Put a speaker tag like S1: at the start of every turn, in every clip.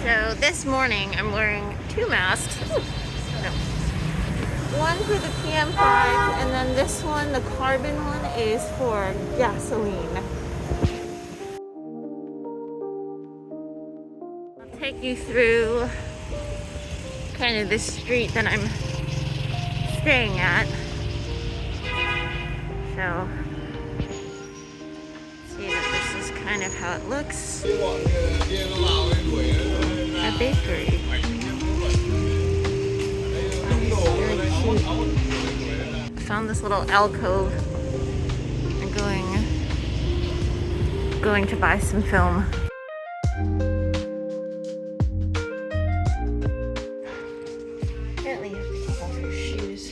S1: So this morning I'm wearing two masks. Ooh, no. One for the PM5 and then this one, the carbon one, is for gasoline. I'll take you through kind of this street that I'm staying at. So see that this is kind of how it looks. A bakery. Found this little alcove and going to buy some film. Apparently you have to take off your shoes.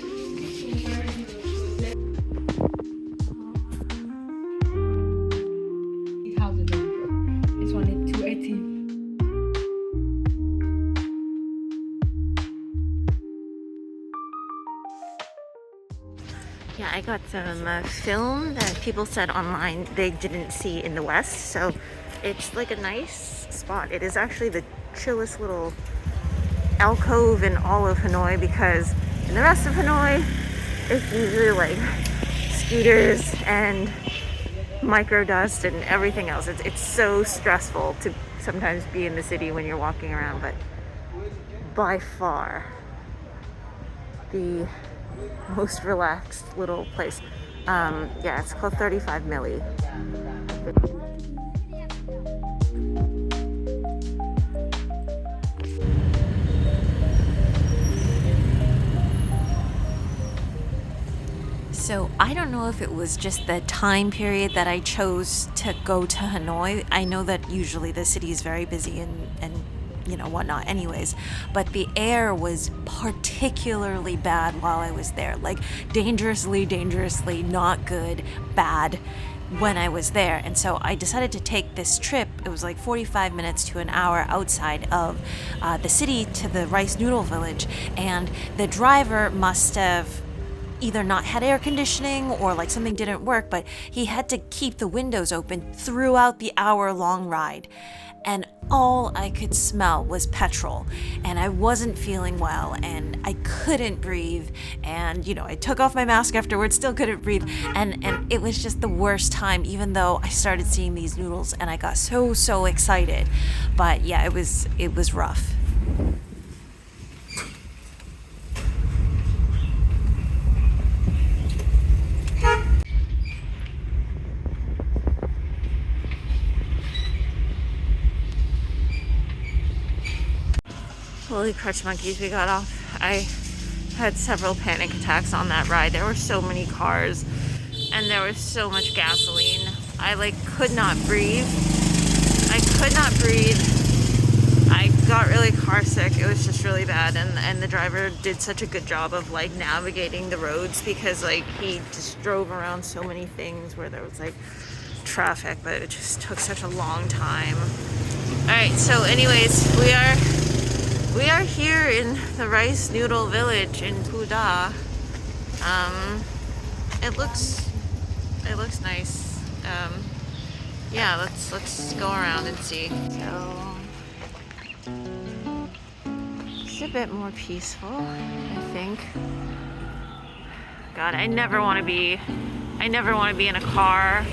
S2: It's only 280.
S1: Yeah, I got some film that people said online they didn't see in the West, so it's like a nice spot. It is actually the chillest little alcove in all of Hanoi, because in the rest of Hanoi it's usually like scooters and micro dust and everything else. It's so stressful to sometimes be in the city when you're walking around, but by far the most relaxed little place. Yeah, it's called 35 Milli. So I don't know if it was just the time period that I chose to go to Hanoi. I know that usually the city is very busy and you know whatnot anyways, but the air was particularly bad while I was there, like dangerously not good, bad when I was there. And so I decided to take this trip. It was like 45 minutes to an hour outside of the city to the rice noodle village, and the driver must have either not had air conditioning or like something didn't work, but he had to keep the windows open throughout the hour-long ride. And all I could smell was petrol, and I wasn't feeling well, and I couldn't breathe, and you know, I took off my mask afterwards, still couldn't breathe, and it was just the worst time, even though I started seeing these noodles and I got so excited. But yeah, it was rough. Holy crutch monkeys, we got off. I had several panic attacks on that ride. There were so many cars and there was so much gasoline. I like could not breathe. I could not breathe. I got really car sick. It was just really bad, and the driver did such a good job of like navigating the roads, because like he just drove around so many things where there was like traffic, but it just took such a long time. Alright, so anyways, we are here in the rice noodle village in Phu Da. It looks nice. Yeah, let's go around and see. So it's a bit more peaceful, I think. God, I never want to be in a car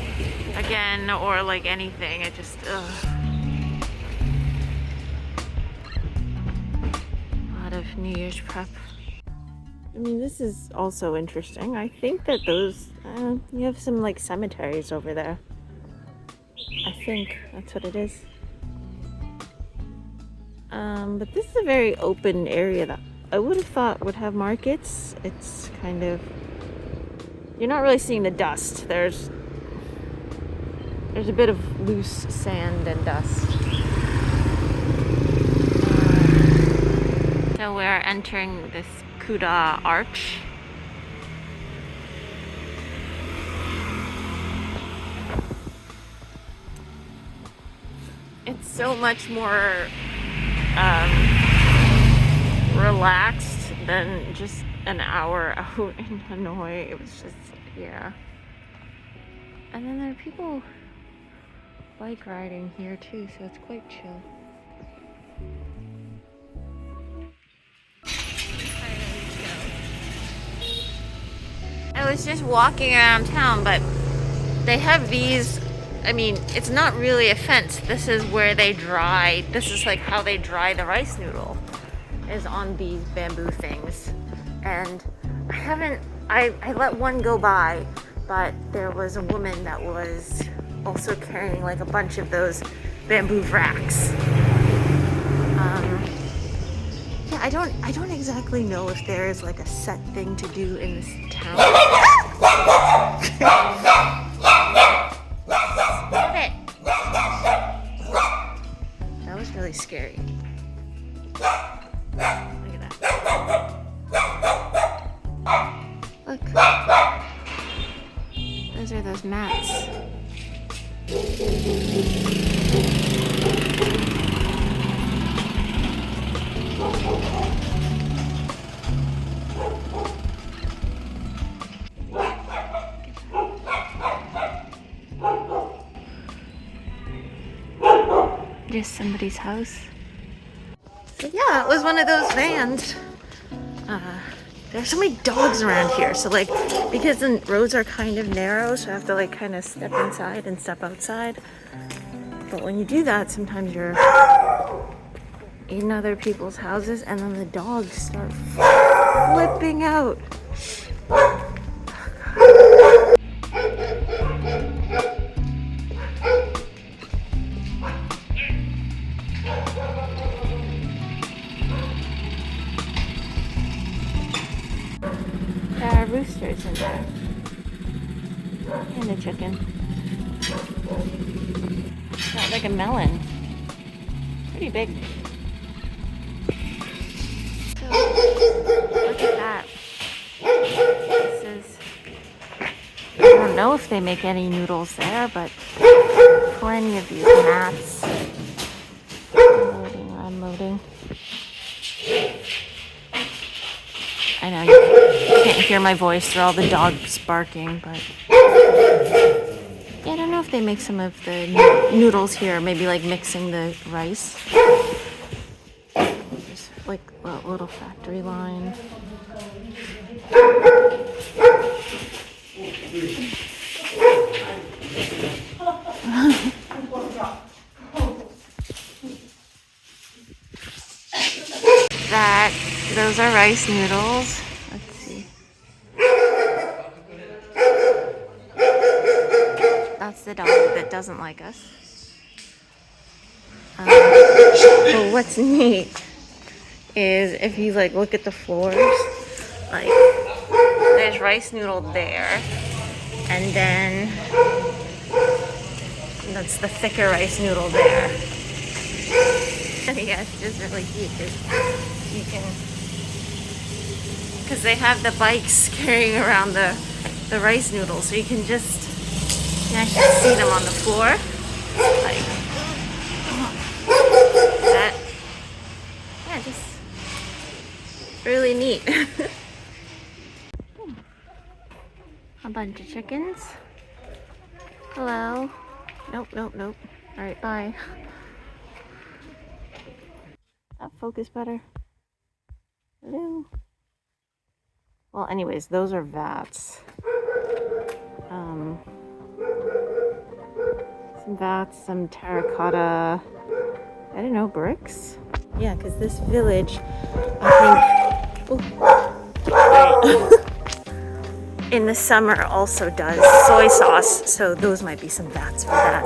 S1: again or like anything. I just of New Year's prep. I mean, this is also interesting. I think that those you have some like cemeteries over there. I think that's what it is. But this is a very open area that I would have thought would have markets. It's kind of, you're not really seeing the dust. There's a bit of loose sand and dust. So we're entering this Kuda arch. It's so much more relaxed than just an hour out in Hanoi. It was just, yeah. And then there are people bike riding here too, so it's quite chill. was just walking around town, but they have these, I mean, it's not really a fence. This is where they dry, this is like how they dry the rice noodle, is on these bamboo things. And I let one go by, but there was a woman that was also carrying like a bunch of those bamboo racks. Yeah, I don't exactly know if there is like a set thing to do in this town. Stop it! That was really scary. Look at that. Look. Those are those mats. Just somebody's house. So yeah, it was one of those vans. There's so many dogs around here, so like, because the roads are kind of narrow, so I have to like kind of step inside and step outside. But when you do that, sometimes you're in other people's houses and then the dogs start flipping out. There are roosters in there. And a chicken. Got like a melon. Pretty big. So, look at that. This is... I don't know if they make any noodles there, but plenty of these mats. Unloading, unloading. I know you can't hear my voice through all the dogs barking, but yeah, I don't know if they make some of the noodles here, maybe like mixing the rice. There's like a little factory line. Those are rice noodles. Let's see. That's the dog that doesn't like us. But what's neat is if you like look at the floors, like there's rice noodle there, and then that's the thicker rice noodle there. Yeah, it's just really cute because you can, because they have the bikes carrying around the rice noodles, so you can just actually see them on the floor, like that. Yeah, just really neat. A bunch of chickens. Hello. Nope, nope, nope. All right, bye. That focus better. Hello. Well, anyways, those are vats. Some vats, some terracotta, I don't know, bricks? Yeah, because this village, I think, in the summer also does soy sauce, so those might be some vats for that.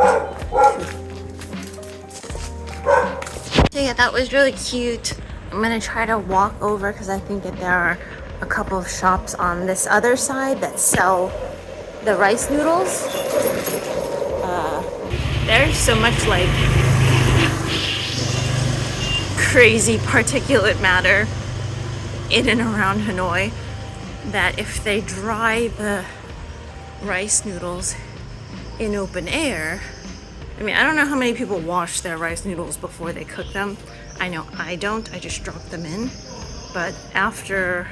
S1: So yeah, that was really cute. I'm gonna try to walk over because I think that there are a couple of shops on this other side that sell the rice noodles. There's so much like crazy particulate matter in and around Hanoi that if they dry the rice noodles in open air, I mean, I don't know how many people wash their rice noodles before they cook them. I know I don't, I just drop them in. But after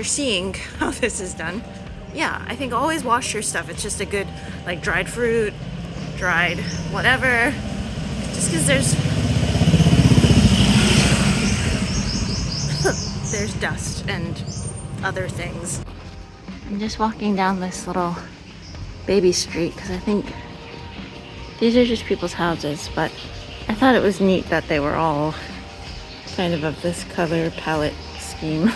S1: seeing how this is done, yeah, I think always wash your stuff. It's just a good, like dried fruit, dried whatever, just because there's dust and other things. I'm just walking down this little baby street because I think these are just people's houses, but I thought it was neat that they were all kind of this color palette scheme.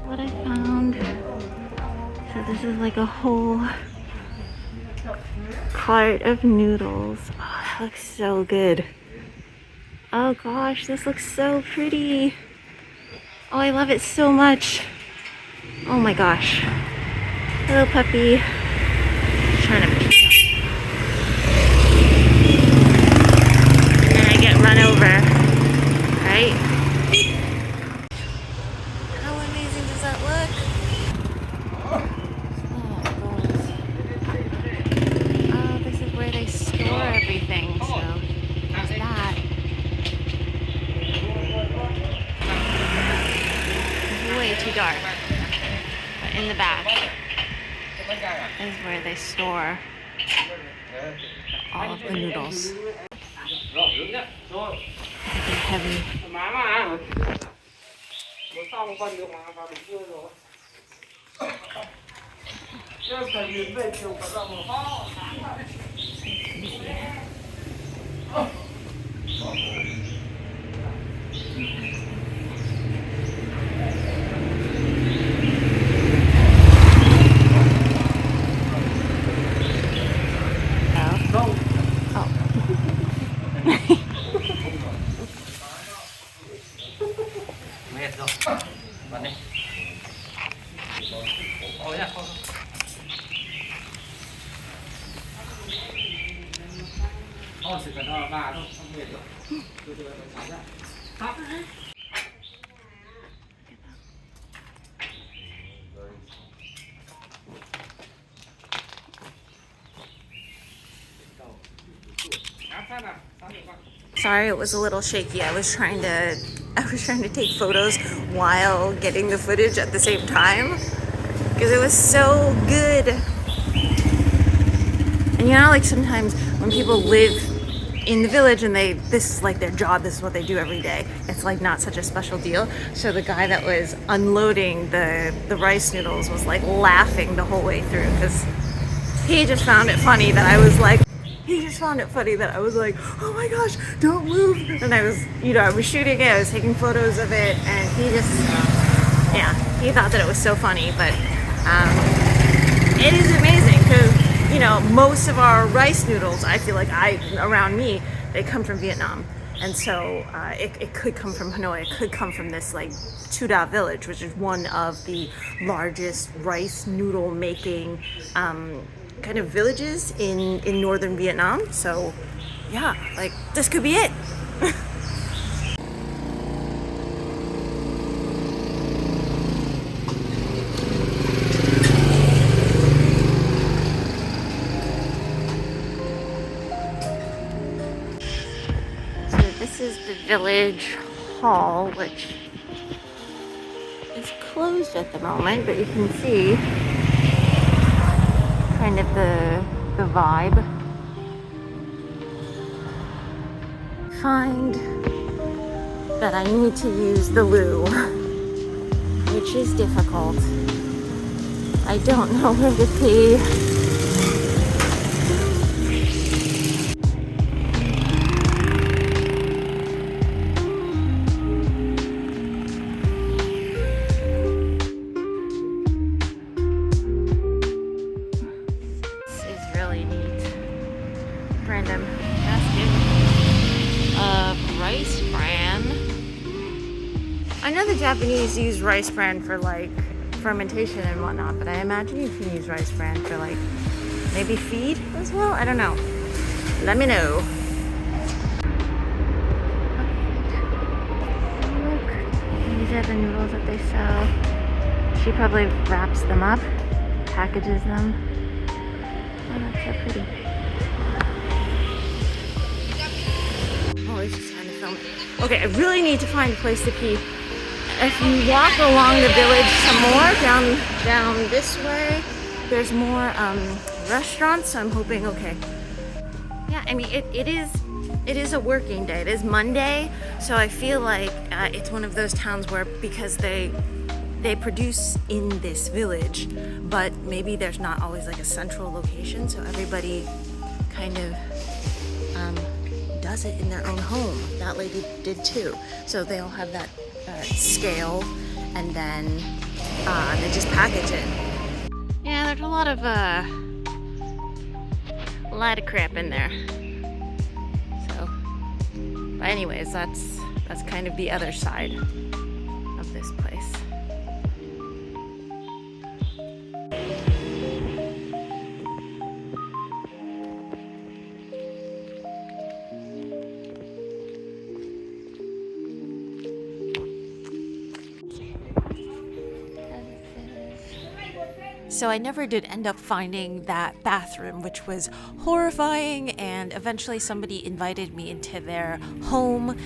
S1: What I found, so this is like a whole cart of noodles. Oh, that looks so good. Oh gosh, this looks so pretty. Oh, I love it so much. Oh my gosh. Hello, puppy. Trying to pee. And then I get run over, right? How amazing does that look? Oh, this is where they store everything, so there's that. It's way too dark. But in the back is where they store all of the noodles. They're heavy. Sorry, it was a little shaky. I was trying to take photos while getting the footage at the same time because it was so good. And you know, like sometimes when people live in the village and this is like their job, this is what they do every day, it's like not such a special deal. So the guy that was unloading the rice noodles was like laughing the whole way through because he just found it funny that I was like, oh my gosh, don't move. And I was, I was shooting it, I was taking photos of it, and he just, he thought that it was so funny. But it is amazing because, most of our rice noodles, I feel like around me, they come from Vietnam. And so it could come from Hanoi, it could come from this like Tu Da village, which is one of the largest rice noodle making kind of villages in northern Vietnam. So yeah, like this could be it. So this is the village hall, which is closed at the moment, but you can see kind of the vibe. Find that I need to use the loo, which is difficult. I don't know where to pee. Random basket of rice bran. I know the Japanese use rice bran for like fermentation and whatnot, but I imagine you can use rice bran for like maybe feed as well. I don't know. Let me know. Look, these are the noodles that they sell. She probably wraps them up, packages them. So pretty. Always just trying to film it. Okay, I really need to find a place to pee. If you walk along the village some more, down this way, there's more restaurants, so I'm hoping, okay. Yeah, I mean, it is a working day. It is Monday, so I feel like it's one of those towns where, because they produce in this village, but maybe there's not always like a central location, so everybody kind of does it in their own home. That lady did too. So they all have that scale, and then they just package it. Yeah, there's a lot of crap in there. So, but anyways, that's kind of the other side of this place. So I never did end up finding that bathroom, which was horrifying, and eventually somebody invited me into their home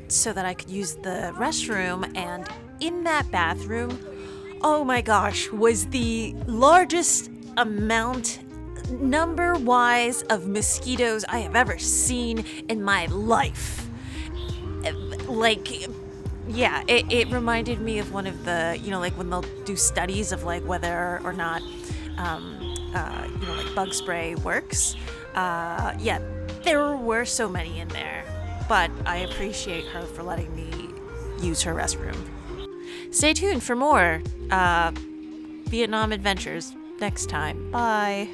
S1: so that I could use the restroom, and in that bathroom, oh my gosh, was the largest amount number-wise of mosquitoes I have ever seen in my life. Like, yeah, it reminded me of one of the, like when they'll do studies of like whether or not, like bug spray works. Yeah, there were so many in there, but I appreciate her for letting me use her restroom. Stay tuned for more Vietnam adventures next time. Bye.